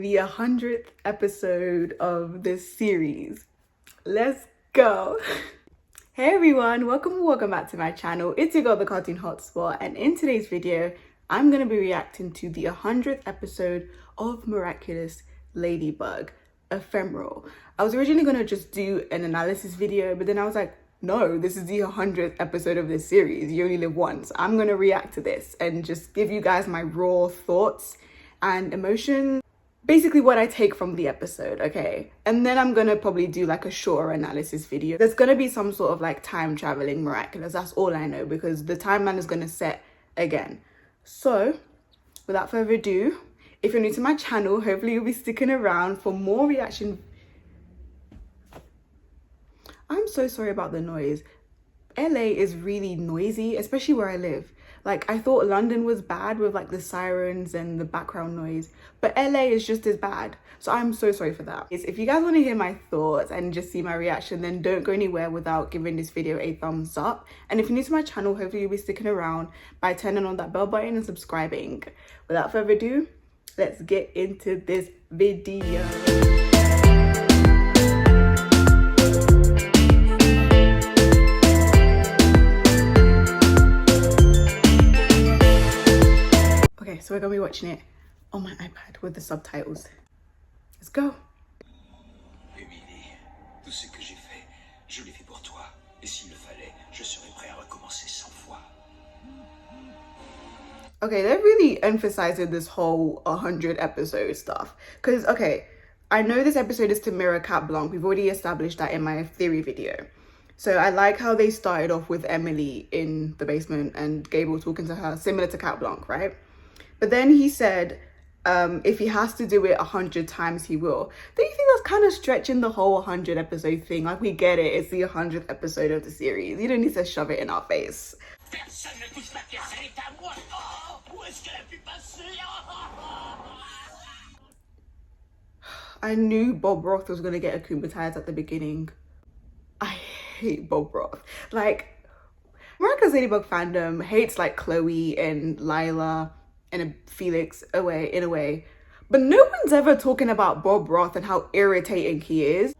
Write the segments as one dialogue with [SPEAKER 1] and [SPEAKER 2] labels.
[SPEAKER 1] the 100th episode of this series. Let's go. Hey everyone, welcome back to my channel. It's your girl, the Cartoon Hotspot, and in today's video, I'm going to be reacting to the 100th episode of Miraculous Ladybug Ephemeral. I was originally going to just do an analysis video, but then I was like, no, this is the 100th episode of this series. You only live once. I'm going to react to this and just give you guys my raw thoughts and emotions. Basically what I take from the episode, okay? And then I'm gonna probably do like a shorter analysis video. There's gonna be some sort of like time traveling Miraculous. That's all I know, because the timeline is gonna set again. So without further ado, if you're new to my channel, hopefully you'll be sticking around for more reaction. I'm so sorry about the noise. LA is really noisy, especially where I live. Like, I thought London was bad with like the sirens and the background noise, but LA is just as bad. So I'm so sorry for that. If you guys want to hear my thoughts and just see my reaction, then don't go anywhere without giving this video a thumbs up. And if you're new to my channel, hopefully you'll be sticking around by turning on that bell button and subscribing. Without further ado, let's get into this video. So we're gonna be watching it on my iPad with the subtitles. Let's go.
[SPEAKER 2] Émilie, tout ce que j'ai fait, je l'ai fait pour toi. Et s'il le fallait, je serais prêt à recommencer 100 fois.
[SPEAKER 1] Okay, they're really emphasizing this whole 100 episode stuff. Because, okay, I know this episode is to mirror Cat Blanc. We've already established that in my theory video. So I like how they started off with Emily in the basement and Gabriel talking to her, similar to Cat Blanc, right? But then he said, if he has to do it 100 times, he will. Don't you think that's kind of stretching the whole 100 episode thing? Like, we get it. It's the 100th episode of the series. You don't need to shove it in our face. I knew Bob Roth was going to get akumatized at the beginning. I hate Bob Roth. Like, Miraculous Ladybug fandom hates like Chloe and Lila and Felix in a way, but no one's ever talking about Bob Roth and how irritating he is.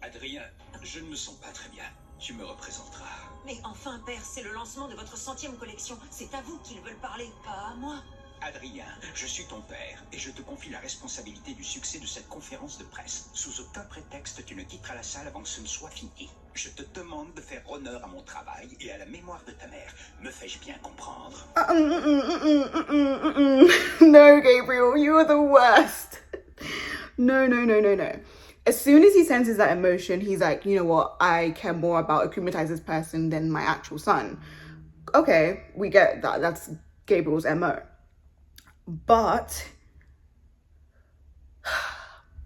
[SPEAKER 2] Adrien, je ne me sens pas très bien. Tu me représenteras.
[SPEAKER 3] Mais enfin, père, c'est le lancement de votre 100e collection. C'est à vous qu'ils veulent parler, pas à moi.
[SPEAKER 2] Adrien, je suis ton père et je te confie la responsabilité du succès de cette conférence de presse. Sous aucun prétexte, tu ne quitteras la salle avant que ce ne soit fini. Je te demande de faire honneur à mon travail et à la mémoire de ta mère. Me fais-je bien comprendre?
[SPEAKER 1] No, Gabriel, you are the worst. No. As soon as he senses that emotion, he's like, you know what? I care more about akumatizing this person than my actual son. Okay, we get that. That's Gabriel's MO. But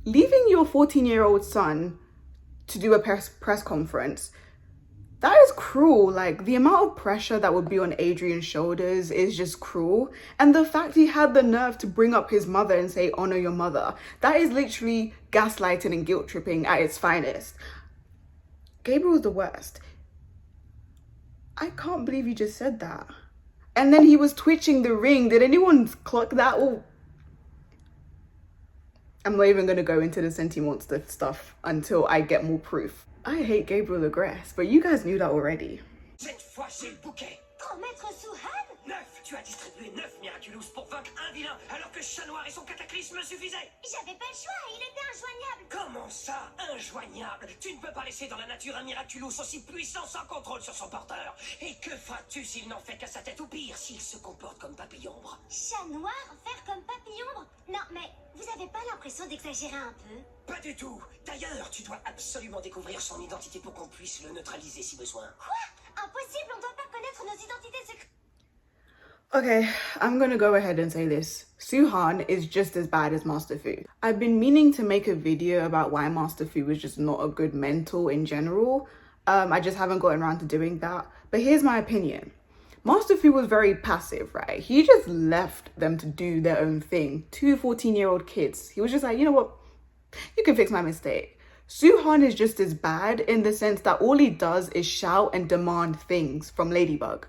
[SPEAKER 1] leaving your 14-year-old son to do a press conference, that is cruel. Like, the amount of pressure that would be on Adrian's shoulders is just cruel. And the fact he had the nerve to bring up his mother and say, honor your mother, that is literally gaslighting and guilt tripping at its finest. Gabriel's the worst. I can't believe you just said that. And then he was twitching the ring. Did anyone clock that? Oh, I'm not even going to go into the Senti-monster stuff until I get more proof. I hate Gabriel Agreste, but you guys knew that already.
[SPEAKER 2] Cette fois, c'est le bouquet.
[SPEAKER 3] Pour Maître Souhan?
[SPEAKER 2] 9. Tu as distribué 9 Miraculous pour vaincre un vilain, alors que Chat Noir et son cataclysme suffisaient.
[SPEAKER 3] J'avais pas le choix, il était injoignable.
[SPEAKER 2] Comment ça, injoignable? Tu ne peux pas laisser dans la nature un Miraculous aussi puissant sans contrôle sur son porteur. Et que feras-tu s'il n'en fait qu'à sa tête, ou pire, s'il se comporte comme papillombre?
[SPEAKER 3] Chat Noir, faire comme papillombre? Non, mais vous avez pas l'impression d'exagérer un peu?
[SPEAKER 2] Pas du tout. D'ailleurs, tu dois absolument découvrir son identité pour qu'on puisse le neutraliser si besoin.
[SPEAKER 3] Quoi? Impossible, on doit pas connaître nos identités secrètes.
[SPEAKER 1] Okay, I'm gonna go ahead and say this. Suhan is just as bad as Master Fu. I've been meaning to make a video about why Master Fu was just not a good mentor in general. I just haven't gotten around to doing that. But here's my opinion. Master Fu was very passive, right? He just left them to do their own thing. 2 14-year-old kids. He was just like, you know what? You can fix my mistake. Suhan is just as bad in the sense that all he does is shout and demand things from Ladybug.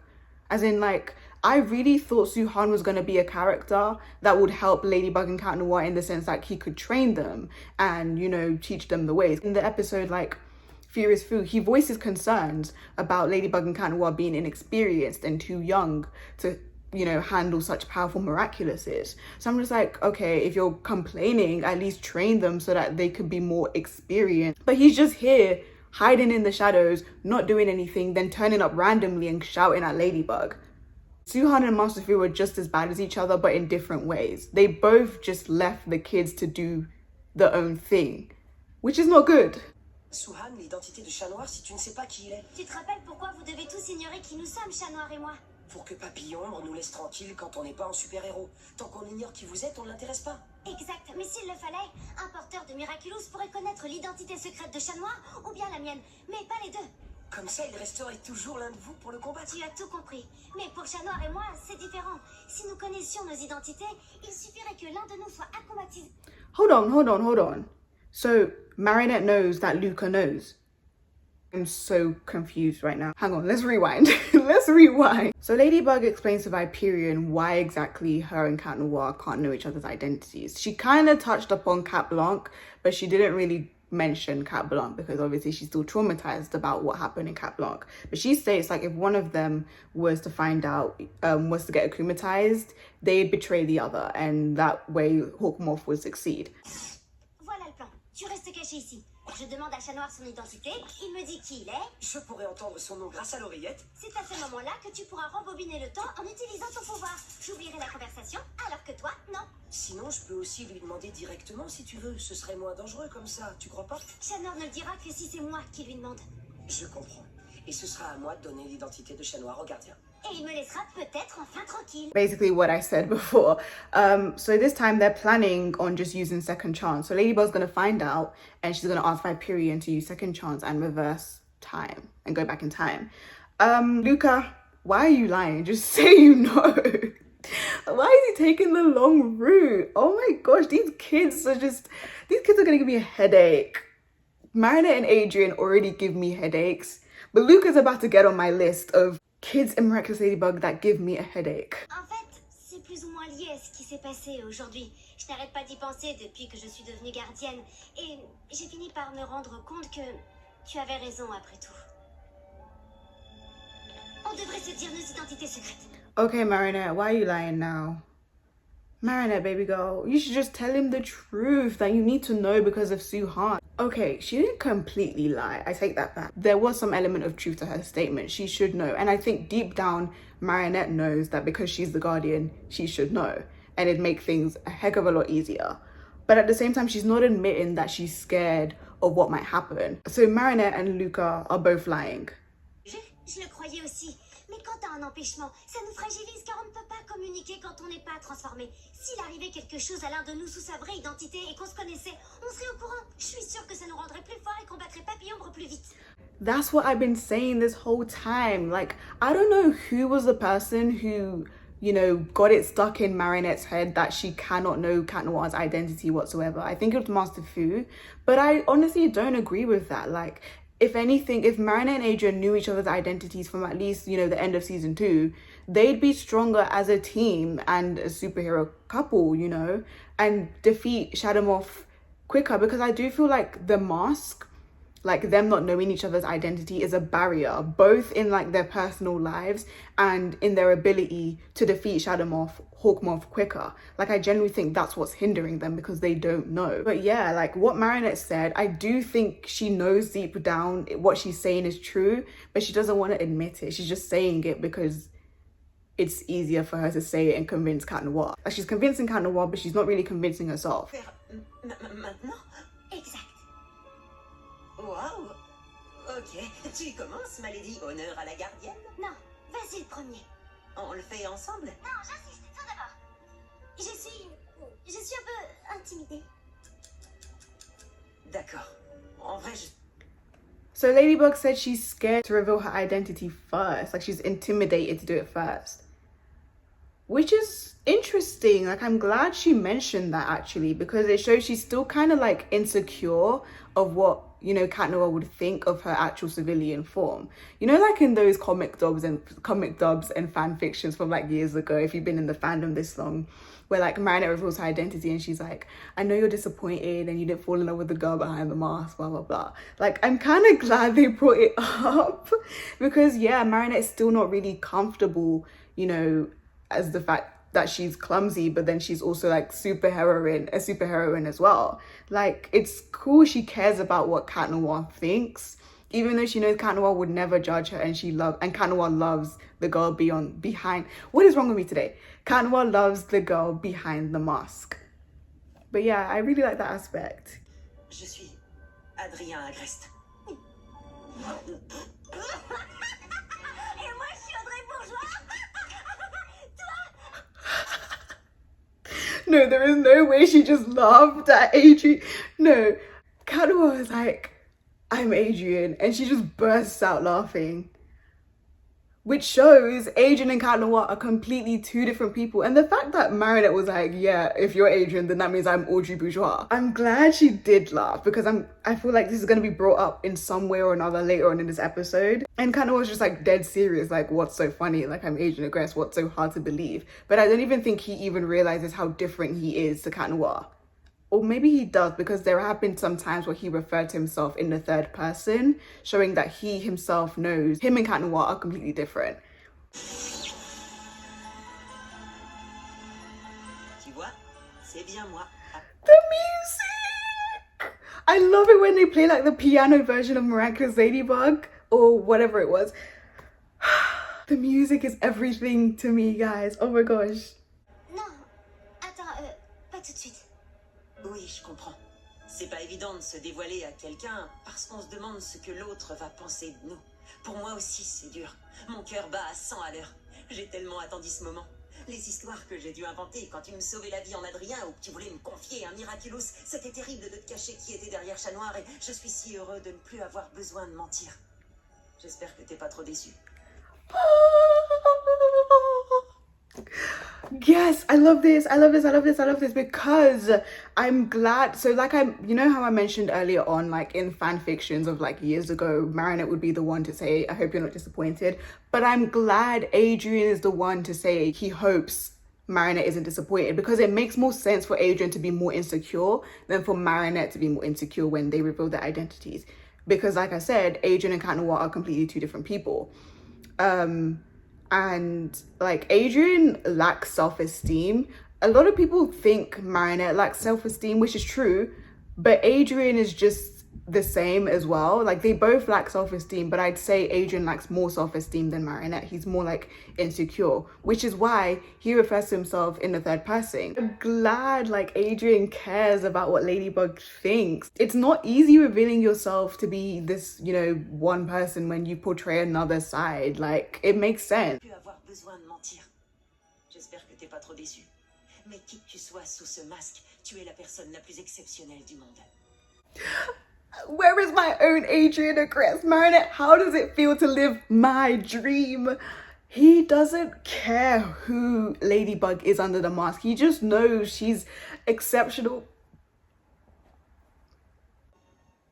[SPEAKER 1] As in, like, I really thought Suhan was going to be a character that would help Ladybug and Cat Noir in the sense that he could train them and, you know, teach them the ways. In the episode, like, Furious Fu, he voices concerns about Ladybug and Cat Noir being inexperienced and too young to, you know, handle such powerful Miraculouses. So I'm just like, okay, if you're complaining, at least train them so that they could be more experienced. But he's just here hiding in the shadows, not doing anything, then turning up randomly and shouting at Ladybug. Suhan and Master Fu were just as bad as each other, but in different ways. They both just left the kids to do their own thing, which is not good.
[SPEAKER 4] Suhan, l'identité de Chat Noir si tu ne sais pas qui il est.
[SPEAKER 3] Tu te rappelles pourquoi vous devez tous ignorer qui nous sommes, Chat Noir et moi?
[SPEAKER 4] Pour que Papillon Ombre nous laisse tranquille quand on n'est pas un super-héros. Tant qu'on ignore qui vous êtes, on ne l'intéresse pas.
[SPEAKER 3] Exact, mais s'il le fallait, un porteur de Miraculous pourrait connaître l'identité secrète de Chat Noir ou bien la mienne, mais pas les deux.
[SPEAKER 4] Comme ça, il resterait toujours l'un de vous pour le combattre.
[SPEAKER 3] Tu as tout compris. Mais pour Chat Noir et moi, c'est différent. Si nous connaissions nos identités, il suffirait que l'un de nous soit akumatisé.
[SPEAKER 1] Hold on. So Marinette knows that Luca knows. I'm so confused right now. Hang on, let's rewind. Let's rewind. So Ladybug explains to Viperion why exactly her and Cat Noir can't know each other's identities. She kind of touched upon Cat Blanc, but she didn't really mention Cat Blanc because obviously she's still traumatized about what happened in Cat Blanc. But she states like if one of them was to find out, was to get akumatized, they'd betray the other, and that way Hawkmoth would succeed.
[SPEAKER 3] Voilà le plan. Tu restes caché ici. Je demande à Chat Noir son identité, il me dit qui il est.
[SPEAKER 4] Je pourrais entendre son nom grâce à l'oreillette.
[SPEAKER 3] C'est à ce moment-là que tu pourras rembobiner le temps en utilisant ton pouvoir. J'oublierai la conversation, alors que toi, non.
[SPEAKER 4] Sinon, je peux aussi lui demander directement si tu veux. Ce serait moins dangereux comme ça, tu crois pas?
[SPEAKER 3] Chat Noir ne le dira que si c'est moi qui lui demande.
[SPEAKER 4] Je comprends. Et ce sera à moi de donner l'identité de Chat Noir au gardien.
[SPEAKER 3] Et il me laissera peut-être enfin tranquille.
[SPEAKER 1] Basically what I said before. So this time they're planning on just using second chance. So Ladybug's gonna find out and she's gonna ask Viperion to use second chance and reverse time and go back in time. Luca, why are you lying? Just say you know. Why is he taking the long route? Oh my gosh, these kids are gonna give me a headache. Marinette and Adrian already give me headaches, but Luca's about to get on my list of kids in Miraculous Ladybug that give me a headache.
[SPEAKER 3] En fait, c'est plus ou moins lié à ce qui s'est passé aujourd'hui. Je n'arrête pas d'y penser depuis que je suis devenue gardienne. Et j'ai fini par me rendre compte que tu avais raison après tout. On devrait se dire nos identités secrètes.
[SPEAKER 1] Okay, Marinette, why are you lying now? Marinette, baby girl, you should just tell him the truth that you need to know because of Suhan. Okay, she didn't completely lie. I take that back. There was some element of truth to her statement. She should know. And I think deep down, Marinette knows that because she's the guardian, she should know. And it'd make things a heck of a lot easier. But at the same time, she's not admitting that she's scared of what might happen. So Marinette and Luca are both lying.
[SPEAKER 3] Je le croyais aussi. Mais quand t'as un empêchement, ça nous fragilise car on ne peut pas communiquer quand on n'est pas transformé. S'il arrivait quelque chose à l'un de nous sous sa vraie identité et qu'on se connaissait, on serait au courant. Je suis sûre que ça nous rendrait plus forts et qu'on battrait Papillon plus vite.
[SPEAKER 1] That's what I've been saying this whole time. Like, I don't know who was the person who, you know, got it stuck in Marinette's head that she cannot know Cat Noir's identity whatsoever. I think it was Master Fu, but I honestly don't agree with that. Like, if anything, if Marinette and Adrian knew each other's identities from at least, you know, the end of season 2, they'd be stronger as a team and a superhero couple, you know, and defeat Shadowmoth quicker, because I do feel like the mask, like them not knowing each other's identity, is a barrier, both in like their personal lives and in their ability to defeat Hawkmoth quicker. Like, I genuinely think that's what's hindering them, because they don't know. But yeah, like what Marinette said, I do think she knows deep down what she's saying is true, but she doesn't want to admit it. She's just saying it because it's easier for her to say it and convince Cat Noir. Like, she's convincing Cat Noir, but she's not really convincing herself.
[SPEAKER 4] Maintenant?
[SPEAKER 3] Exact.
[SPEAKER 4] Waouh! Ok, tu commences, ma lady. Honneur à la gardienne.
[SPEAKER 3] Non, vas-y le premier.
[SPEAKER 4] On le fait ensemble?
[SPEAKER 3] Non, j'insiste, toi d'abord. Je suis un peu intimidée.
[SPEAKER 4] D'accord. En vrai,
[SPEAKER 1] So Ladybug said she's scared to reveal her identity first. Like, she's intimidated to do it first. Which is interesting. Like, I'm glad she mentioned that, actually, because it shows she's still kind of like insecure of what you know, Cat Noir would think of her actual civilian form. You know, like in those comic dubs and fan fictions from like years ago, if you've been in the fandom this long, where like Marinette reveals her identity and she's like, I know you're disappointed and you didn't fall in love with the girl behind the mask, blah blah blah. Like, I'm kind of glad they brought it up because yeah, Marinette's still not really comfortable, you know, as the fact that she's clumsy, but then she's also like a superheroine as well. Like, it's cool she cares about what Cat Noir thinks, even though she knows Cat Noir would never judge her, and Cat Noir loves the girl behind. What is wrong with me today? Cat Noir loves the girl behind the mask. But yeah, I really like that aspect.
[SPEAKER 4] Je suis Adrien Agreste.
[SPEAKER 3] Et moi, je suis Audrey Bourgeois.
[SPEAKER 1] No, there is no way she just laughed at Adrian. No, Cat Noir was like, I'm Adrian, and she just bursts out laughing. Which shows Adrian and Cat Noir are completely two different people. And the fact that Marinette was like, yeah, if you're Adrian, then that means I'm Audrey Bourgeois. I'm glad she did laugh because I feel like this is going to be brought up in some way or another later on in this episode. And Cat Noir was just like dead serious, like, what's so funny? Like, I'm Adrian Agreste, what's so hard to believe? But I don't even think he even realizes how different he is to Cat Noir. Or maybe he does, because there have been some times where he referred to himself in the third person, showing that he himself knows him and Cat Noir are completely different.
[SPEAKER 4] Tu vois, c'est bien moi.
[SPEAKER 1] The music! I love it when they play like the piano version of Miraculous Ladybug or whatever it was. The music is everything to me, guys. Oh my gosh.
[SPEAKER 3] Non, attends, pas tout de suite.
[SPEAKER 4] Oui, je comprends. C'est pas évident de se dévoiler à quelqu'un parce qu'on se demande ce que l'autre va penser de nous. Pour moi aussi, c'est dur. Mon cœur bat à 100 à l'heure. J'ai tellement attendu ce moment. Les histoires que j'ai dû inventer quand tu me sauvais la vie en Adrien ou que tu voulais me confier un Miraculous, c'était terrible de te cacher qui était derrière Chat Noir et je suis si heureux de ne plus avoir besoin de mentir. J'espère que t'es pas trop déçu.
[SPEAKER 1] Yes, I love this. I love this because I'm glad. So like, you know how I mentioned earlier on, like in fan fictions of like years ago, Marinette would be the one to say, I hope you're not disappointed. But I'm glad Adrian is the one to say he hopes Marinette isn't disappointed, because it makes more sense for Adrian to be more insecure than for Marinette to be more insecure when they reveal their identities. Because like I said, Adrian and Cat Noir are completely two different people. And like, Adrian lacks self-esteem. A lot of people think Marinette lacks self-esteem, which is true, but Adrian is just the same as well. Like, they both lack self-esteem, but I'd say Adrian lacks more self-esteem than Marinette. He's more like insecure, which is why he refers to himself in the third person. I'm glad like Adrian cares about what Ladybug thinks. It's not easy revealing yourself to be this, you know, one person when you portray another side. Like, it makes sense.
[SPEAKER 4] J'espère que t'es pas trop déçu. Mais qui que tu sois sous ce masque, tu es la personne la plus exceptionnelle du monde.
[SPEAKER 1] Where is my own Adrian Agreste? Marinette, how does it feel to live my dream? He doesn't care who Ladybug is under the mask. He just knows she's exceptional.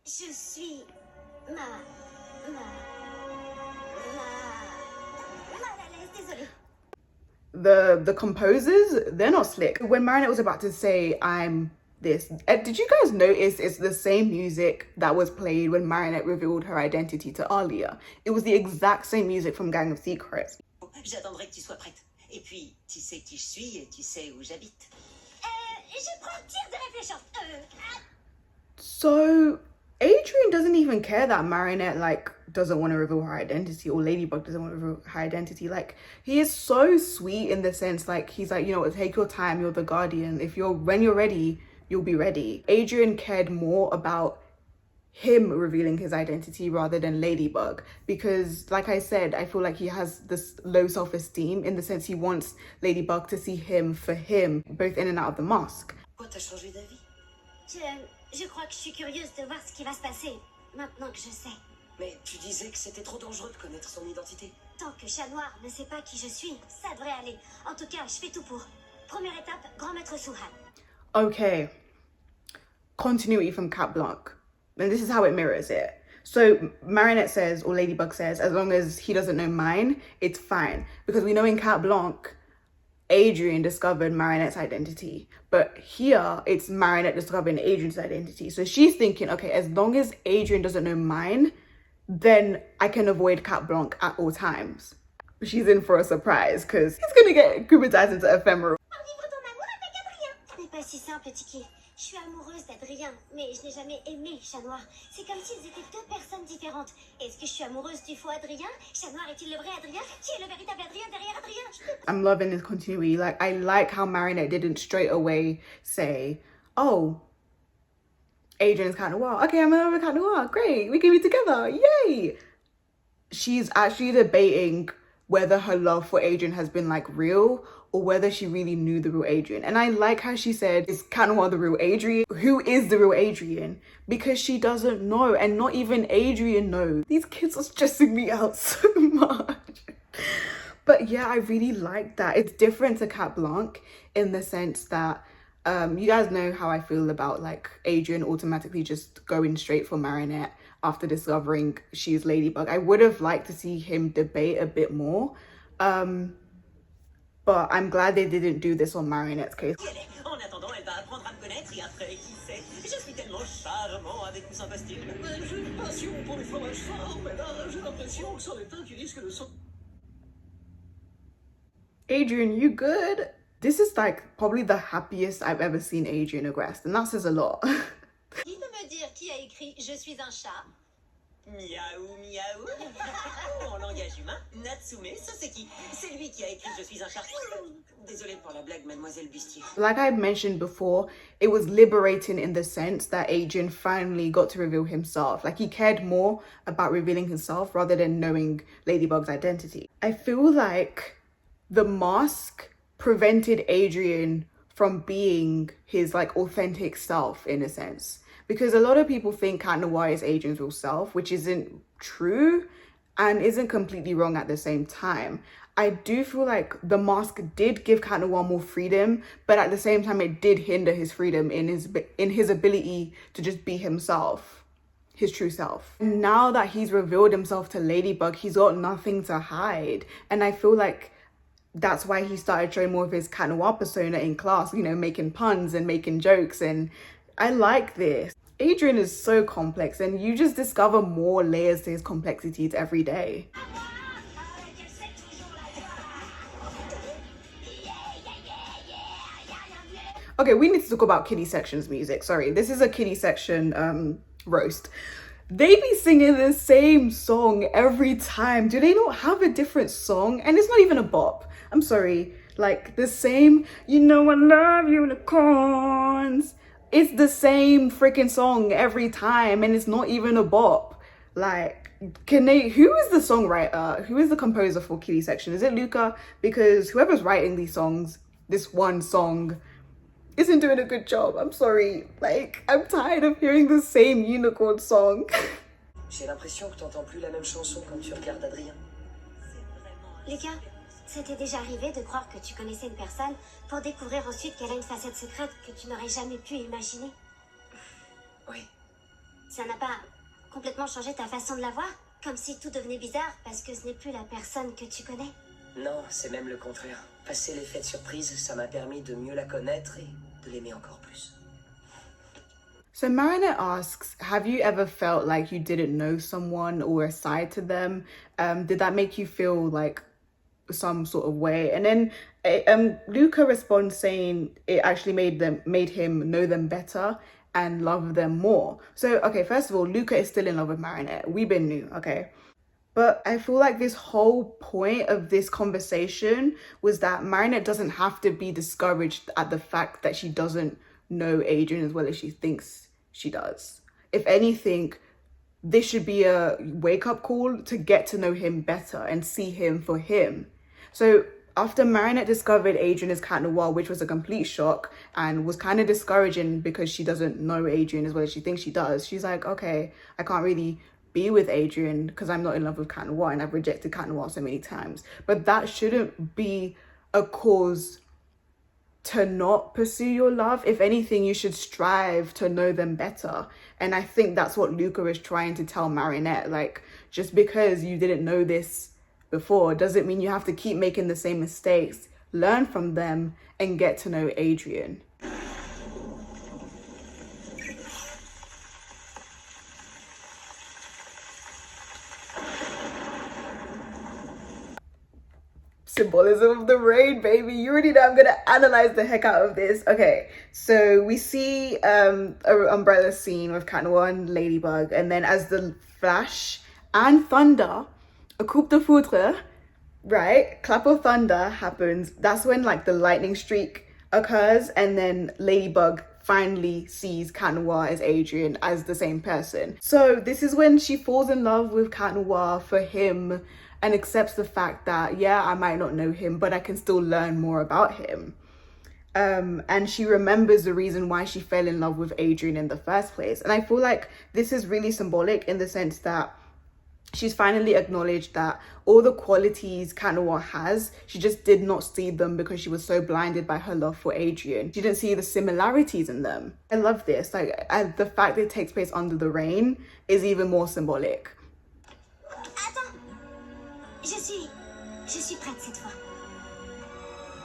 [SPEAKER 3] Je suis désolée.
[SPEAKER 1] The composers, they're not slick. When Marinette was about to say, I'm this, did you guys notice it's the same music that was played when Marinette revealed her identity to Alia? It was the exact same music from Gang of Secrets.
[SPEAKER 4] J'attendrai que tu sois prête. Et puis, tu sais qui je suis et tu sais où j'habite.
[SPEAKER 3] Je prends le tir de réfléchir.
[SPEAKER 1] So Adrian doesn't even care that Marinette like doesn't want to reveal her identity, or Ladybug doesn't want to reveal her identity. Like, he is so sweet in the sense, like, he's like, you know, take your time, you're the guardian. When you're ready, you'll be ready. Adrian cared more about him revealing his identity rather than Ladybug, because like I said, I feel like he has this low self-esteem in the sense he wants Ladybug to see him for him, both in and out of the mask.
[SPEAKER 4] Pourquoi t'as changé d'avis?
[SPEAKER 3] Je crois que je suis curieuse de voir ce qui va se passer maintenant que je sais.
[SPEAKER 4] Mais tu disais que c'était trop dangereux de connaître son identité.
[SPEAKER 3] Tant que Chat Noir ne sait pas qui je suis, ça devrait aller. En tout cas, je fais tout pour. Première étape, grand maître Souhan.
[SPEAKER 1] Okay, continuity from Cat Blanc. And this is how it mirrors it. So Marinette says, or Ladybug says, as long as he doesn't know mine, it's fine. Because we know in Cat Blanc, Adrian discovered Marinette's identity. But here, it's Marinette discovering Adrian's identity. So she's thinking, okay, as long as Adrian doesn't know mine, then I can avoid Cat Blanc at all times. She's in for a surprise, because he's going to get Akumatized into Ephemeral.
[SPEAKER 3] Vivre ton amour avec Adrien. Ce n'est pas si simple, Tiki. Je suis amoureuse d'Adrien, mais je n'ai jamais aimé Chat Noir. C'est comme s'ils étaient deux personnes différentes. Est-ce que je suis amoureuse du faux Adrien? Chat Noir est-il le vrai Adrien? Qui est le véritable Adrien derrière Adrien?
[SPEAKER 1] I'm loving this continuity. Like, I like how Marinette didn't straight away say, oh, Adrian's Cat Noir. Okay, I'm in love with Cat Noir. Great, we can be together. Yay! She's actually debating whether her love for Adrian has been like real or whether she really knew the real Adrian. And I like how she said, is Cat Noir the real Adrian? Who is the real Adrian? Because she doesn't know, and not even Adrian knows. These kids are stressing me out so much. But yeah, I really like that. It's different to Cat Blanc in the sense that you guys know how I feel about like Adrian automatically just going straight for Marinette after discovering she's Ladybug. I would have liked to see him debate a bit more. But I'm glad they didn't do this on Marinette's case.
[SPEAKER 4] En attendant, elle va apprendre à me connaître et après, qui sait, je suis tellement charmant avec ou sans costume.
[SPEAKER 5] J'ai une passion pour les fromages forts, mais là, j'ai l'impression que c'en est un qui risque de s'en...
[SPEAKER 1] Adrian, you good? This is like probably the happiest I've ever seen Adrian Agreste, and that says a lot.
[SPEAKER 3] Qui peut me dire qui a écrit Je suis un chat?
[SPEAKER 4] Miaou, miaou. En langage humain, Natsume, ça c'est qui? C'est lui qui a écrit Je suis un chat. Désolée pour la blague, mademoiselle Bustier.
[SPEAKER 1] Like I mentioned before, it was liberating in the sense that Adrian finally got to reveal himself. Like he cared more about revealing himself rather than knowing Ladybug's identity. I feel like the mask prevented Adrian from being his like authentic self in a sense. Because a lot of people think Cat Noir is Adrian's real self, which isn't true and isn't completely wrong at the same time. I do feel like the mask did give Cat Noir more freedom, but at the same time it did hinder his freedom in his ability to just be himself, his true self. Now that he's revealed himself to Ladybug, he's got nothing to hide. And I feel like that's why he started showing more of his Cat Noir persona in class, you know, making puns and making jokes, and I like this. Adrian is so complex and you just discover more layers to his complexities every day. Okay, we need to talk about Kiddie Section's music. Sorry, this is a Kiddie Section roast. They be singing the same song every time. Do they not have a different song? And it's not even a bop. I'm sorry. Like the same, you know I love unicorns. It's the same freaking song every time and it's not even a bop. Like, can they, who is the songwriter? Who is the composer for Kiddie Section? Is it Luca? Because whoever's writing these songs, this one song, isn't doing a good job. I'm sorry. Like, I'm tired of hearing the same unicorn song.
[SPEAKER 5] J'ai l'impression que t'entends plus la même chanson quand tu regardes Adrien.
[SPEAKER 3] Lucas, ça t'est déjà arrivé de croire que tu connaissais une personne pour découvrir ensuite qu'elle a une facette secrète que tu n'aurais jamais pu imaginer?
[SPEAKER 5] Oui.
[SPEAKER 3] Ça n'a pas complètement changé ta façon de la voir? Comme si tout devenait bizarre parce que ce n'est plus la personne que tu connais?
[SPEAKER 5] Non, c'est même le contraire. Passer l'effet de surprise, ça m'a permis de mieux la connaître et de l'aimer encore plus.
[SPEAKER 1] So Marinette asks, have you ever felt like you didn't know someone or a side to them? Did that make you feel like some sort of way? And then Luca responds saying it actually made him know them better and love them more. So okay, first of all, Luca is still in love with Marinette. We've been new, okay? But I feel like this whole point of this conversation was that Marinette doesn't have to be discouraged at the fact that she doesn't know Adrian as well as she thinks she does. If anything, this should be a wake-up call to get to know him better and see him for him. So after Marinette discovered Adrian as Cat Noir, which was a complete shock and was kind of discouraging because she doesn't know Adrian as well as she thinks she does, she's like, okay, I can't really be with Adrian because I'm not in love with Cat Noir and I've rejected Cat Noir so many times. But that shouldn't be a cause to not pursue your love. If anything, you should strive to know them better. And I think that's what Luca is trying to tell Marinette. Like, just because you didn't know this before doesn't mean you have to keep making the same mistakes. Learn from them and get to know Adrian. Symbolism of the rain, baby. You already know I'm gonna analyze the heck out of this. Okay, so we see an umbrella scene with Cat Noir and Ladybug, and then as the flash and thunder, a coup de foudre, right, clap of thunder happens, that's when like the lightning streak occurs, and then Ladybug finally sees Cat Noir as Adrian, as the same person. So this is when she falls in love with Cat Noir for him, and accepts the fact that, yeah, I might not know him, but I can still learn more about him. And she remembers the reason why she fell in love with Adrian in the first place. And I feel like this is really symbolic in the sense that she's finally acknowledged that all the qualities Cat Noir has, she just did not see them because she was so blinded by her love for Adrian. She didn't see the similarities in them. I love this. Like, the fact that it takes place under the rain is even more symbolic.
[SPEAKER 3] Je suis prête cette fois.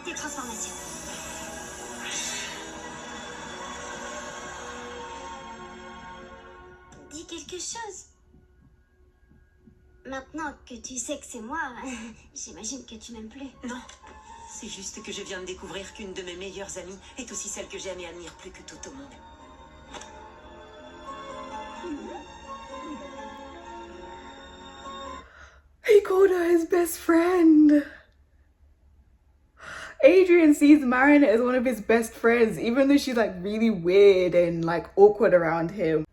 [SPEAKER 3] Tes transformations. Dis quelque chose. Maintenant que tu sais que c'est moi, j'imagine que tu m'aimes plus.
[SPEAKER 4] Non, c'est juste que je viens de découvrir qu'une de mes meilleures amies est aussi celle que j'aime et admire plus que tout au monde.
[SPEAKER 1] He called her his best friend. Adrian sees Marinette as one of his best friends, even though she's like really weird and like awkward around him.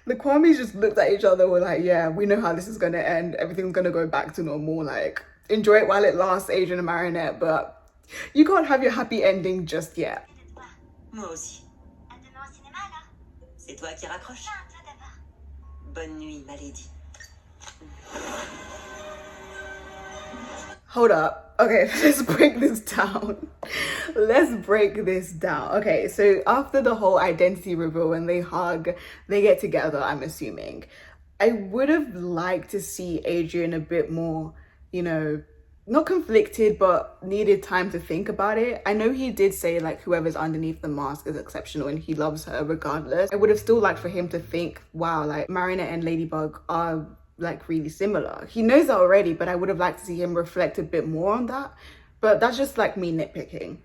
[SPEAKER 1] The Kwamis just looked at each other and were like, yeah, we know how this is gonna end. Everything's gonna go back to normal. Like, enjoy it while it lasts, Adrian and Marinette, but you can't have your happy ending just yet.
[SPEAKER 4] Moi aussi.
[SPEAKER 3] À demain au cinéma, là.
[SPEAKER 4] C'est toi qui raccroches.
[SPEAKER 3] Non, toi d'abord.
[SPEAKER 4] Bonne nuit, ma lady.
[SPEAKER 1] Hold up. Okay, let's break this down. Let's break this down. Okay, so after the whole identity reveal and they hug, they get together, I'm assuming. I would have liked to see Adrian a bit more, you know, not conflicted, but needed time to think about it. I know he did say like whoever's underneath the mask is exceptional and he loves her regardless. I would have still liked for him to think, wow, like Marinette and Ladybug are like really similar. He knows that already, but I would have liked to see him reflect a bit more on that. But that's just like me nitpicking.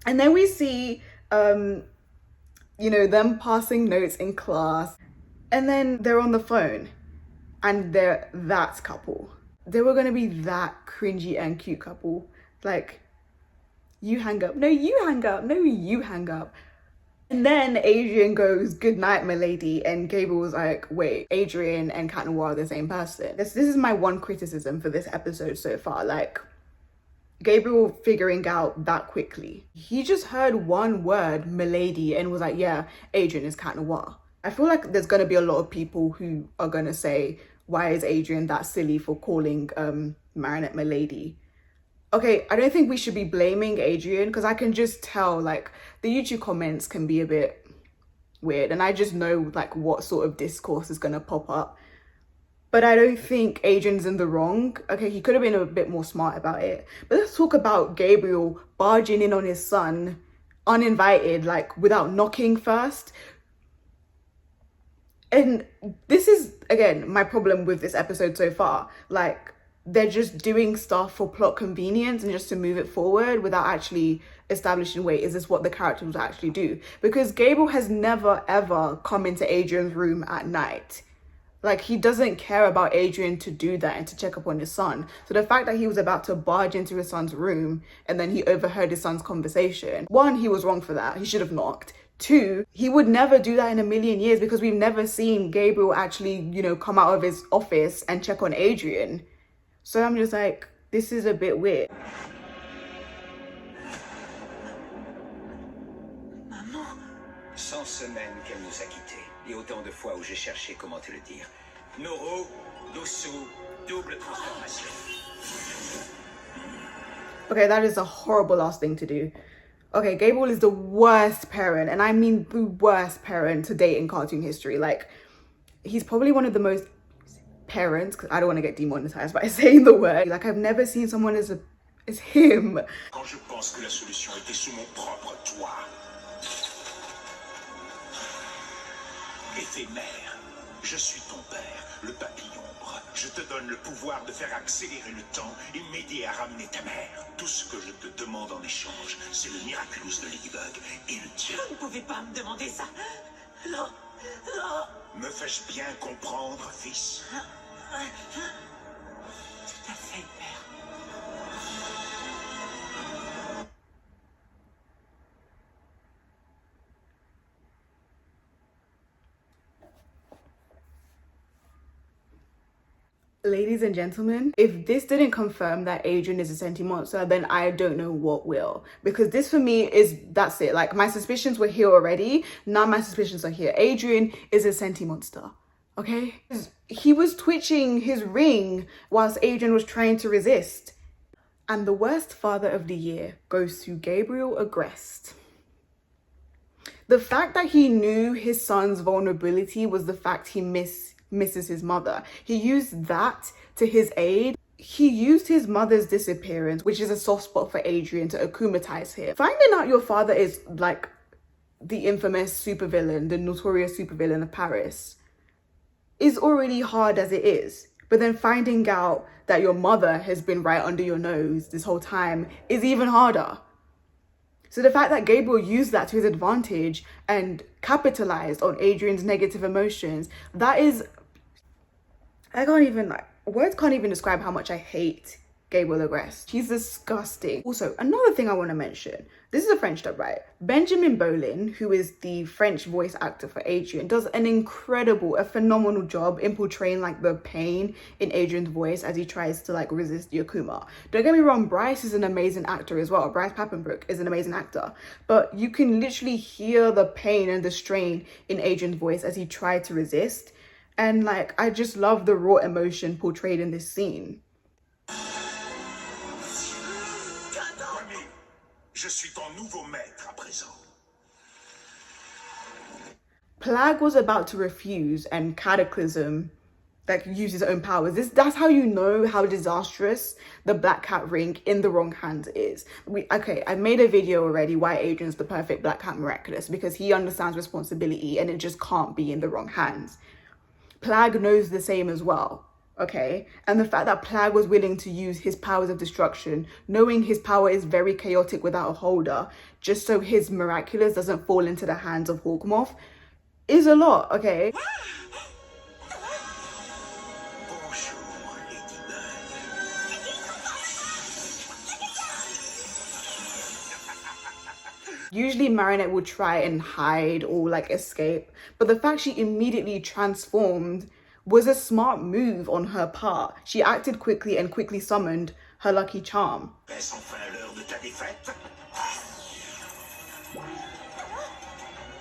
[SPEAKER 1] And then we see you know, them passing notes in class, and then they're on the phone and they're that couple. They were gonna be that cringy and cute couple. Like, you hang up, no you hang up, no you hang up. And then Adrian goes, good night, my lady. And Gabriel was like, wait, Adrian and Cat Noir are the same person. This is my one criticism for this episode so far. Like, Gabriel figuring out that quickly. He just heard one word, milady, and was like, yeah, Adrian is Cat Noir. I feel like there's going to be a lot of people who are going to say, why is Adrian that silly for calling Marinette milady? Okay, I don't think we should be blaming Adrian, because I can just tell, like, the YouTube comments can be a bit weird, and I just know, like, what sort of discourse is going to pop up. But I don't think Adrian's in the wrong. Okay, he could have been a bit more smart about it. But let's talk about Gabriel barging in on his son, uninvited, like, without knocking first. And this is, again, my problem with this episode so far. Like, they're just doing stuff for plot convenience and just to move it forward without actually establishing, wait, is this what the characters will actually do? Because Gabriel has never, ever come into Adrian's room at night. Like, he doesn't care about Adrian to do that and to check up on his son. So the fact that he was about to barge into his son's room and then he overheard his son's conversation, one, he was wrong for that. He should have knocked. Two, he would never do that in a million years, because we've never seen Gabriel actually, you know, come out of his office and check on Adrian. So I'm just like, this is a bit weird.
[SPEAKER 4] Maman.
[SPEAKER 2] 100 semaines qu'elle nous a quittés, et autant de fois où j'ai cherché comment te le dire. Noro, Dosso, double transformation.
[SPEAKER 1] Okay, that is a horrible last thing to do. Okay, Gabriel is the worst parent, and I mean the worst parent to date in cartoon history. Like, he's probably one of the most parents, because I don't want to get demonetized by saying the word. Like, I've never seen someone as him.
[SPEAKER 2] Quand je pense que la solution était sous mon propre toit. Éphémère, je suis ton père, le papillon. Je te donne le pouvoir de faire accélérer le temps et m'aider à ramener ta mère. Tout ce que je te demande en échange, c'est le Miraculous de Ladybug et le tien.
[SPEAKER 4] Vous ne pouvez pas me demander ça. Non, non.
[SPEAKER 2] Me fais-je bien comprendre, fils?
[SPEAKER 4] Tout à fait, père.
[SPEAKER 1] Ladies and gentlemen, if this didn't confirm that Adrian is a Senti-monster, then I don't know what will. Because this for me is, that's it. Like, my suspicions were here already. Now my suspicions are here. Adrian is a Senti-monster, okay? He was twitching his ring whilst Adrian was trying to resist. And the worst father of the year goes to Gabriel Agreste. The fact that he knew his son's vulnerability was the fact he misses his mother. He used that to his aid. He used his mother's disappearance, which is a soft spot for Adrian, to akumatize him. Finding out your father is like the infamous supervillain, the notorious supervillain of Paris, is already hard as it is. But then finding out that your mother has been right under your nose this whole time is even harder. So the fact that Gabriel used that to his advantage and capitalized on Adrian's negative emotions, that is, I can't even, like, words can't even describe how much I hate Gabriel Agreste. He's disgusting. Also, another thing I want to mention, this is a French dub, right? Benjamin Bolin, who is the French voice actor for Adrian, does an incredible, a phenomenal job in portraying like the pain in Adrian's voice as he tries to like resist the Akuma. Don't get me wrong, Bryce is an amazing actor as well. Bryce Papenbrook is an amazing actor, but you can literally hear the pain and the strain in Adrian's voice as he tried to resist. And like, I just love the raw emotion portrayed in this scene.
[SPEAKER 2] Kwamis, je suis ton nouveau maître à présent.
[SPEAKER 1] Plagg was about to refuse, and Cataclysm like use his own powers. That's how you know how disastrous the Black Cat ring in the wrong hands is. I made a video already why Adrian's the perfect Black Cat Miraculous, because he understands responsibility and it just can't be in the wrong hands. Plagg knows the same as well, okay? And the fact that Plagg was willing to use his powers of destruction, knowing his power is very chaotic without a holder, just so his Miraculous doesn't fall into the hands of Hawkmoth, is a lot, okay?
[SPEAKER 2] Bonjour, Ladybug.
[SPEAKER 1] Usually Marinette would try and hide or like escape, but the fact she immediately transformed was a smart move on her part. She acted quickly and quickly summoned her lucky charm.
[SPEAKER 2] Est-ce enfin l'heure de ta défaite?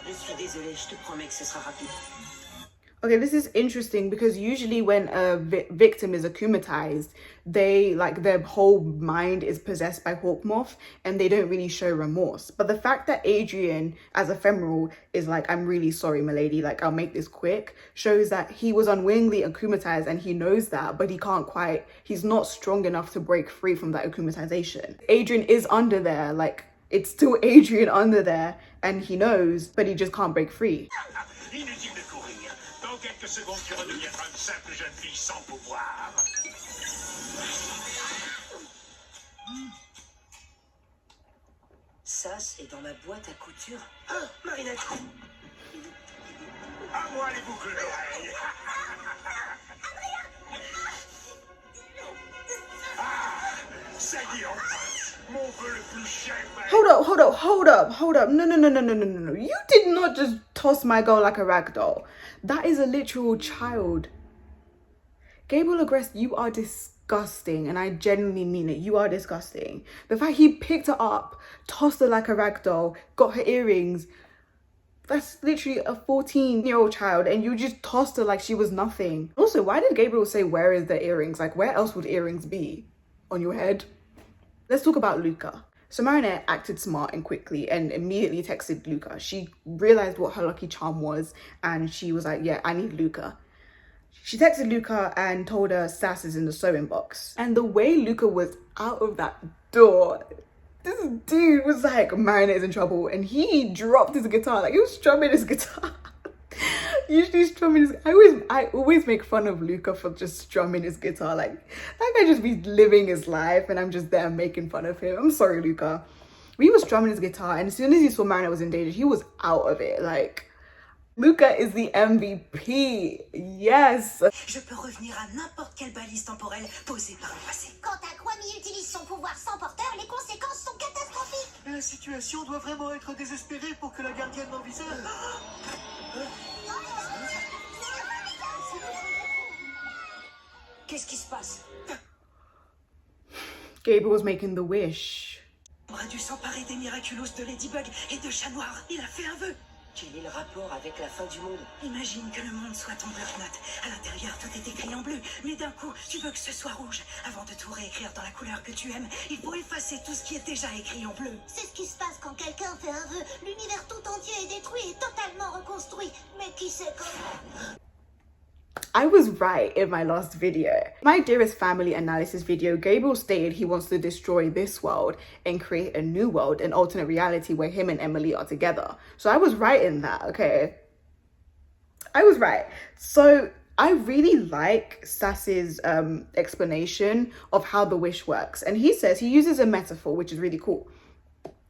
[SPEAKER 4] Je suis désolée, je te promets que ce sera rapide.
[SPEAKER 1] Okay, this is interesting because usually when a victim is akumatized, they like their whole mind is possessed by Hawkmoth and they don't really show remorse. But the fact that Adrian as ephemeral is like, I'm really sorry, milady, like I'll make this quick, shows that he was unwillingly akumatized and he knows that, but he's not strong enough to break free from that akumatization. Adrian is under there, like it's still Adrian under there and he knows, but he just can't break free.
[SPEAKER 2] Inutile de courir. Dans quelques secondes, tu redeviendras une simple jeune fille sans pouvoir.
[SPEAKER 5] Ça, c'est dans ma boîte à couture. Ah, Marinette!
[SPEAKER 2] À moi les boucles d'oreilles. Ah, ça y est, enfin. Mon vœu le plus cher. Hold up.
[SPEAKER 1] No. You did not just toss my girl like a rag doll. That is a literal child. Gabriel Agreste, you are disgusting, and I genuinely mean it. You are disgusting. The fact he picked her up, tossed her like a rag doll, got her earrings, that's literally a 14-year-old child, and you just tossed her like she was nothing. Also, why did Gabriel say, where is the earrings? Like, where else would earrings be? On your head? Let's talk about Luca. So Marinette acted smart and quickly and immediately texted Luca. She realized what her lucky charm was and she was like, yeah, I need Luca. She texted Luca and told her Sass is in the sewing box. And the way Luca was out of that door, this dude was like, Marinette is in trouble, and he dropped his guitar. Like, he was strumming his guitar. Usually strumming his, I always make fun of Luca for just strumming his guitar. Like, that guy just be living his life and I'm just there making fun of him. I'm sorry, Luca. But he was strumming his guitar, and as soon as he saw Marinette was in danger, he was out of it. Like, Luca is the MVP. Yes.
[SPEAKER 4] Je peux revenir à n'importe quelle balise temporelle posée par le passé.
[SPEAKER 3] Quand un Kwami utilise son pouvoir sans porteur, les conséquences sont catastrophiques.
[SPEAKER 6] La situation doit vraiment être désespérée pour que la gardienne m'envisage.
[SPEAKER 4] Qu'est-ce qui se passe?
[SPEAKER 1] Gabriel was making the wish.
[SPEAKER 4] On aurait dû s'emparer des Miraculous de Ladybug et de Chat Noir. Il a fait un vœu.
[SPEAKER 5] Quel est le rapport avec la fin du monde?
[SPEAKER 4] Imagine que le monde soit ton bloc-notes. À l'intérieur, tout est écrit en bleu. Mais d'un coup, tu veux que ce soit rouge. Avant de tout réécrire dans la couleur que tu aimes, il faut effacer tout ce qui est déjà écrit en bleu.
[SPEAKER 3] C'est ce qui se passe quand quelqu'un fait un vœu. L'univers tout entier est détruit et totalement reconstruit. Mais qui sait comment?
[SPEAKER 1] I was right in my last video. My dearest family analysis video, Gabriel stated he wants to destroy this world and create a new world, an alternate reality where him and Emily are together. So I was right in that, okay? I was right. So I really like Sass's explanation of how the wish works. And he says, he uses a metaphor, which is really cool.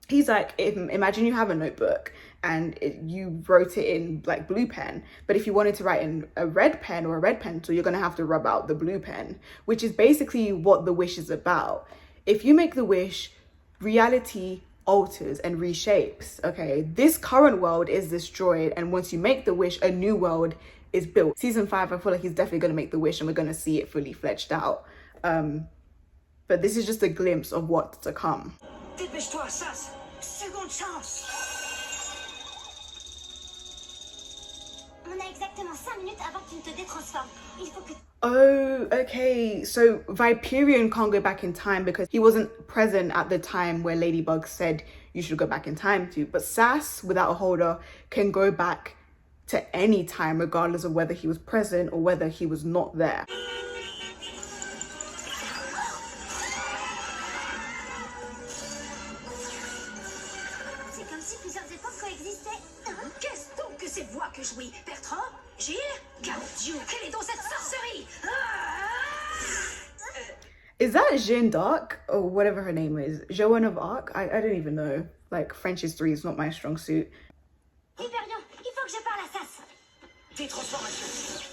[SPEAKER 1] He's like, imagine you have a notebook and you wrote it in like blue pen, but if you wanted to write in a red pen or a red pencil, you're going to have to rub out the blue pen, which is basically what the wish is about. If you make the wish, reality alters and reshapes, okay? This current world is destroyed, and once you make the wish, a new world is built. Season 5, I feel like he's definitely going to make the wish and we're going to see it fully fledged out. But this is just a glimpse of what's to come.
[SPEAKER 4] Dépêche-toi, Sass. Seconde chance.
[SPEAKER 3] On a exactement 5 minutes avant que tu ne te détransformes. Il faut que...
[SPEAKER 1] Oh, okay. So Viperion can't go back in time because he wasn't present at the time where Ladybug said you should go back in time to. But Sass, without a holder, can go back to any time, regardless of whether he was present or whether he was not there.
[SPEAKER 3] C'est comme si plusieurs époques coexistaient.
[SPEAKER 4] Qu'est-ce donc que cette voix que jouit? Bertrand? Gilles? Dieu, quelle est donc cette sorcerie?
[SPEAKER 1] Is that Jeanne d'Arc or whatever her name is? Joan of Arc? I don't even know. Like, French history is not my strong suit.
[SPEAKER 3] Viperion, il faut que je parle à Sass.
[SPEAKER 4] Des transformations.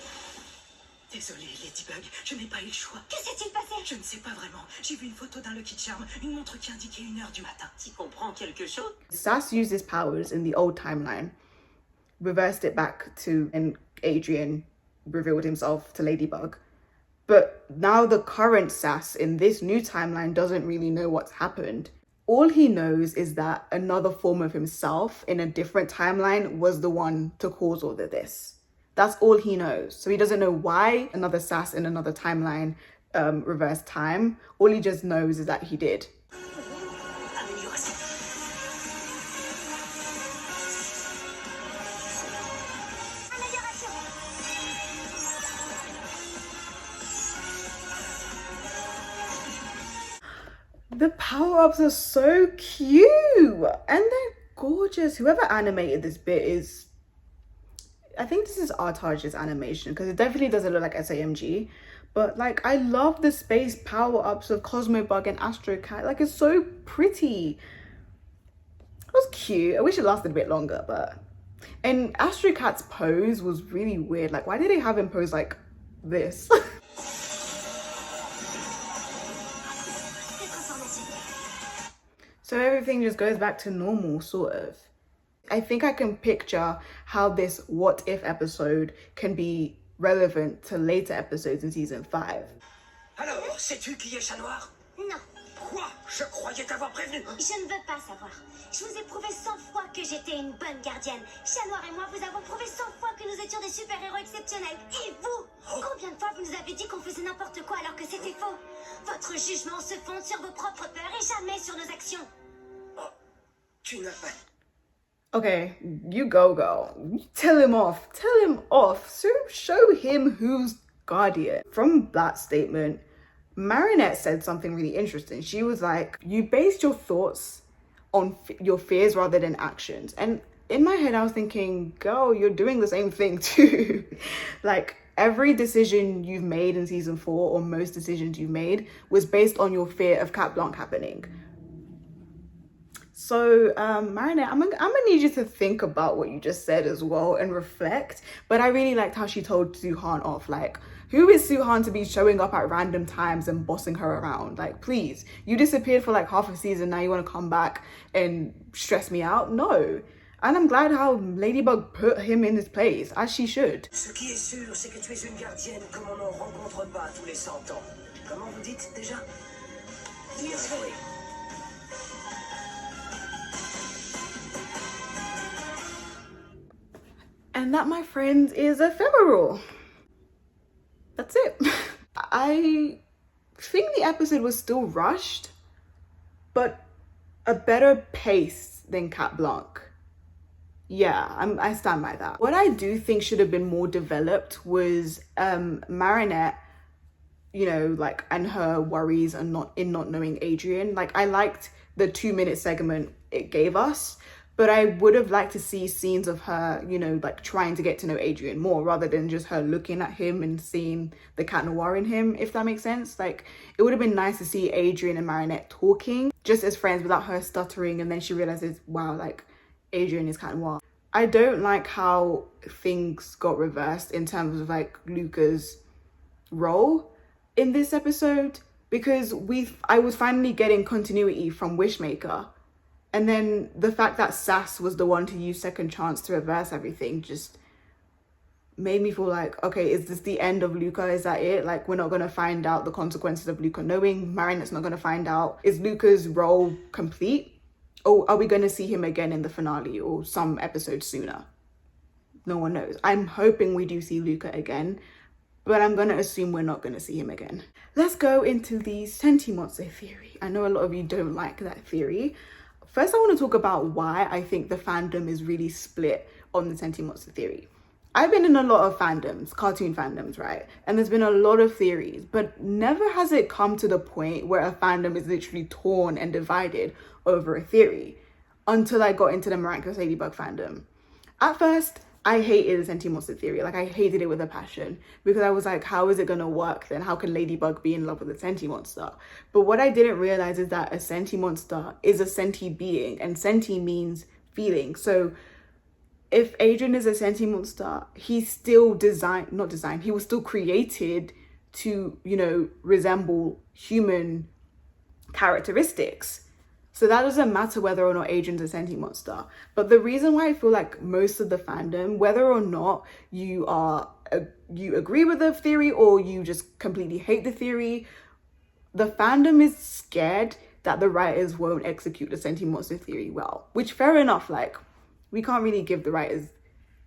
[SPEAKER 4] Désolé, Ladybug, je n'ai pas eu le choix.
[SPEAKER 3] Que s'est-il passé?
[SPEAKER 4] Je ne sais pas vraiment. J'ai vu une photo d'un Lucky Charm, une montre qui indiquait 1h du matin. Tu comprends quelque chose?
[SPEAKER 1] Sass used his powers in the old timeline, reversed it back to when Adrian revealed himself to Ladybug. But now the current Sass in this new timeline doesn't really know what's happened. All he knows is that another form of himself in a different timeline was the one to cause all of this. That's all he knows. So he doesn't know why another Sass in another timeline reversed time. All he just knows is that he did. The power-ups are so cute and they're gorgeous. Whoever animated this bit is, I think this is Artage's animation because it definitely doesn't look like SAMG, but like I love the space power-ups of Cosmobug and Astro Cat. Like, it's so pretty. It was cute. I wish it lasted a bit longer, but and Astro Cat's pose was really weird. Like, why did they have him pose like this? So everything just goes back to normal, sort of. I think I can picture how this what if episode can be relevant to later episodes in season 5.
[SPEAKER 5] Alors, sais-tu qui est Chat Noir?
[SPEAKER 3] Non,
[SPEAKER 5] Quoi? Je croyais t'avoir prévenu.
[SPEAKER 3] je ne veux pas savoir. Je vous ai prouvé 100 fois que j'étais une bonne gardienne. Chat Noir et moi vous avons prouvé 100 fois que nous étions des super-héros exceptionnels. Et vous? Combien de fois vous nous avez dit qu'on faisait n'importe quoi alors que c'était faux? Votre jugement se fonde sur vos propres peurs et jamais sur nos actions.
[SPEAKER 5] Tu n'as pas.
[SPEAKER 1] Okay, you go, girl. Tell him off. Tell him off. So show him who's guardian. From that statement, Marinette said something really interesting. She was like, you based your thoughts on your fears rather than actions. And in my head, I was thinking, girl, you're doing the same thing too. Like, every decision you've made in season 4, or most decisions you've made, was based on your fear of Cat Blanc happening. So, Marinette, I'm gonna need you to think about what you just said as well and reflect. But I really liked how she told Suhan off. Like, who is Suhan to be showing up at random times and bossing her around? Like, please, you disappeared for like half a season. Now you want to come back and stress me out? No. And I'm glad how Ladybug put him in his place, as she should.
[SPEAKER 5] Ce qui est sûr, c'est que tu es une gardienne comme on n'en rencontre pas tous les 100 ans. Comment vous dites déjà? Désolé.
[SPEAKER 1] And that, my friends, is ephemeral. That's it. I think the episode was still rushed, but a better pace than Cat Blanc. Yeah, I stand by that. What I do think should have been more developed was Marinette, you know, like, and her worries and not knowing Adrian. Like, I liked the 2-minute segment it gave us, but I would have liked to see scenes of her, you know, like trying to get to know Adrian more rather than just her looking at him and seeing the cat noir in him, if that makes sense. Like, it would have been nice to see Adrian and Marinette talking just as friends without her stuttering, and then she realizes, wow, like, Adrian is cat noir. I don't like how things got reversed in terms of like Luca's role in this episode, because I was finally getting continuity from Wishmaker. And then the fact that Sass was the one to use Second Chance to reverse everything just made me feel like, okay, is this the end of Luca? Is that it? Like, we're not going to find out the consequences of Luca knowing. Marinette's not going to find out. Is Luca's role complete? Or are we going to see him again in the finale or some episode sooner? No one knows. I'm hoping we do see Luca again, but I'm going to assume we're not going to see him again. Let's go into the Senti-monster theory. I know a lot of you don't like that theory. First, I want to talk about why I think the fandom is really split on the Senti-monster theory. I've been in a lot of fandoms, cartoon fandoms, right? And there's been a lot of theories, but never has it come to the point where a fandom is literally torn and divided over a theory until I got into the Miraculous Ladybug fandom. At first, I hated the Senti-monster theory. Like, I hated it with a passion because I was like, how is it going to work then? How can Ladybug be in love with a Senti-monster? But what I didn't realize is that a Senti-monster is a senti being, and senti means feeling. So if Adrian is a Senti-monster, he's still he was still created to, you know, resemble human characteristics. So that doesn't matter whether or not Adrian's a Senti-monster. But the reason why I feel like most of the fandom, whether or not you agree with the theory or you just completely hate the theory, the fandom is scared that the writers won't execute the Senti-monster theory well. Which, fair enough, like, we can't really give the writers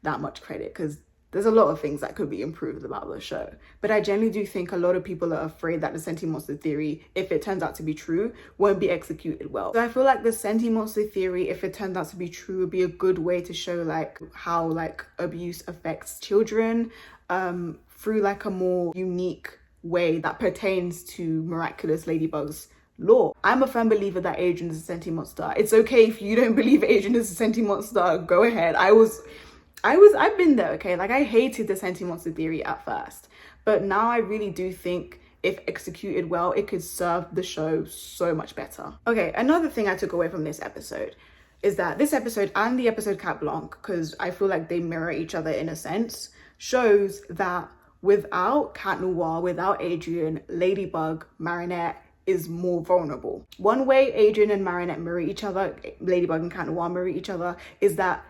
[SPEAKER 1] that much credit because there's a lot of things that could be improved about the show. But I generally do think a lot of people are afraid that the Senti-monster theory, if it turns out to be true, won't be executed well. So I feel like the Senti-monster theory, if it turns out to be true, would be a good way to show like how like abuse affects children through like a more unique way that pertains to Miraculous Ladybug's lore. I'm a firm believer that Adrian is a Senti-monster. It's okay if you don't believe Adrian is a Senti-monster, go ahead. I've been there, okay? Like, I hated the Senti-monster theory at first, but now I really do think if executed well, it could serve the show so much better. Okay, another thing I took away from this episode is that this episode and the episode Cat Blanc, because I feel like they mirror each other in a sense, shows that without Cat Noir, without Adrian, Ladybug, Marinette is more vulnerable. One way Adrian and Marinette mirror each other, Ladybug and Cat Noir mirror each other, is that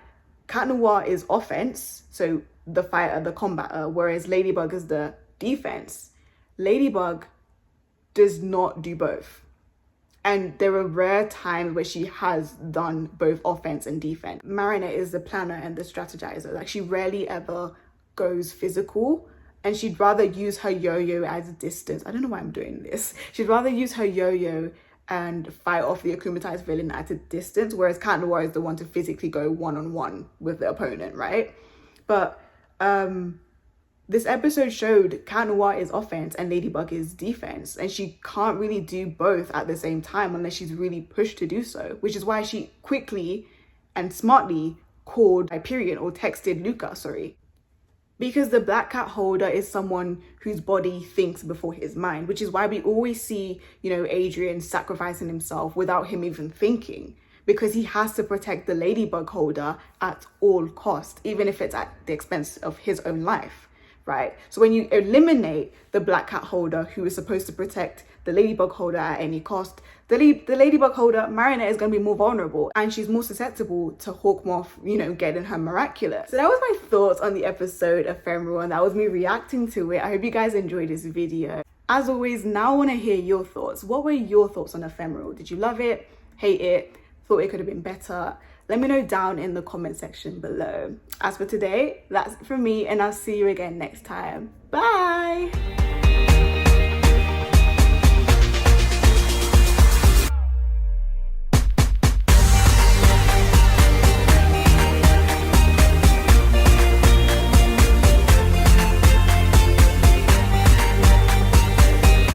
[SPEAKER 1] Cat Noir is offense, so the fighter, the combater, whereas Ladybug is the defense. Ladybug does not do both. And there are rare times where she has done both offense and defense. Marinette is the planner and the strategizer. Like, she rarely ever goes physical, and she'd rather use her yo-yo as a distance. I don't know why I'm doing this. She'd rather use her yo-yo and fight off the Akumatized villain at a distance, whereas Cat Noir is the one to physically go one-on-one with the opponent, right? But this episode showed Cat Noir is offense and Ladybug is defense, and she can't really do both at the same time unless she's really pushed to do so, which is why she quickly and smartly called Viperion, or texted Luca, sorry. Because the Black Cat holder is someone whose body thinks before his mind, which is why we always see, you know, Adrian sacrificing himself without him even thinking, because he has to protect the Ladybug holder at all cost, even if it's at the expense of his own life, right? So when you eliminate the Black Cat holder who is supposed to protect the Ladybug holder at any cost, the Ladybug holder, Marinette, is going to be more vulnerable and she's more susceptible to Hawkmoth, you know, getting her Miraculous. So that was my thoughts on the episode Ephemeral, and that was me reacting to it. I hope you guys enjoyed this video. As always, now I want to hear your thoughts. What were your thoughts on Ephemeral? Did you love it? Hate it? Thought it could have been better? Let me know down in the comment section below. As for today, that's it from me, and I'll see you again next time. Bye!